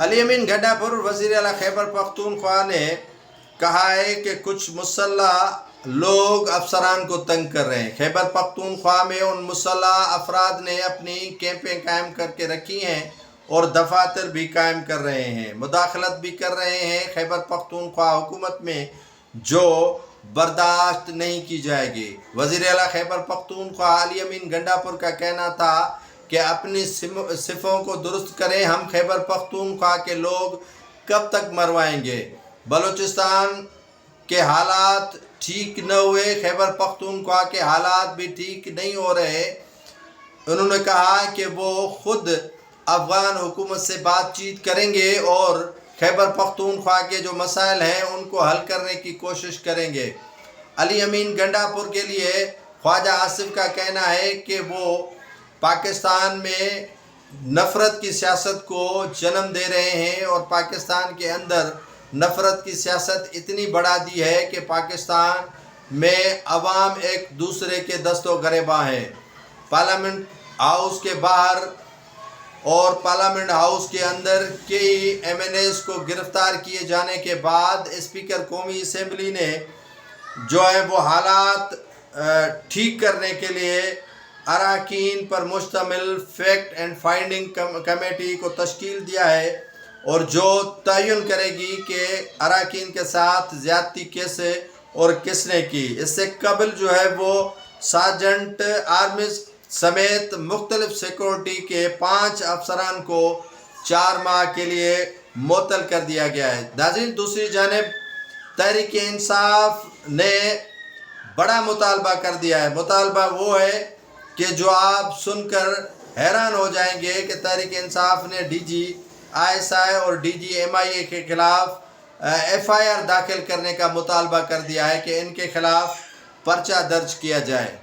علی امین گنڈاپور وزیر اعلیٰ خیبر پختونخوا نے کہا ہے کہ کچھ مسلح لوگ افسران کو تنگ کر رہے ہیں۔ خیبر پختونخوا میں ان مسلح افراد نے اپنی کیمپیں قائم کر کے رکھی ہیں اور دفاتر بھی قائم کر رہے ہیں، مداخلت بھی کر رہے ہیں۔ خیبر پختونخوا حکومت میں جو برداشت نہیں کی جائے گی۔ وزیر اعلیٰ خیبر پختونخوا علی امین گنڈاپور کا کہنا تھا کہ اپنی صفوں کو درست کریں، ہم خیبر پختونخوا کے لوگ کب تک مروائیں گے؟ بلوچستان کے حالات ٹھیک نہ ہوئے، خیبر پختونخوا کے حالات بھی ٹھیک نہیں ہو رہے۔ انہوں نے کہا کہ وہ خود افغان حکومت سے بات چیت کریں گے اور خیبر پختونخوا کے جو مسائل ہیں ان کو حل کرنے کی کوشش کریں گے۔ علی امین گنڈاپور کے لیے خواجہ آصف کا کہنا ہے کہ وہ پاکستان میں نفرت کی سیاست کو جنم دے رہے ہیں اور پاکستان کے اندر نفرت کی سیاست اتنی بڑھا دی ہے کہ پاکستان میں عوام ایک دوسرے کے دست و گریباں ہیں۔ پارلیمنٹ ہاؤس کے باہر اور پارلیمنٹ ہاؤس کے اندر کئی ایم این ایز کو گرفتار کیے جانے کے بعد اسپیکر قومی اسمبلی نے جو ہے وہ حالات ٹھیک کرنے کے لیے اراکین پر مشتمل فیکٹ اینڈ فائنڈنگ کمیٹی کو تشکیل دیا ہے اور جو تعین کرے گی کہ اراکین کے ساتھ زیادتی کیسے اور کس نے کی۔ اس سے قبل جو ہے وہ سارجنٹ آرمز سمیت مختلف سیکورٹی کے 5 افسران کو 4 ماہ کے لیے معطل کر دیا گیا ہے۔ ناظرین، دوسری جانب تحریک انصاف نے بڑا مطالبہ کر دیا ہے۔ مطالبہ وہ ہے کہ جو آپ سن کر حیران ہو جائیں گے کہ تحریک انصاف نے D G I S I اور ڈی جی ایم آئی اے کے خلاف ایف آئی آر داخل کرنے کا مطالبہ کر دیا ہے کہ ان کے خلاف پرچہ درج کیا جائے۔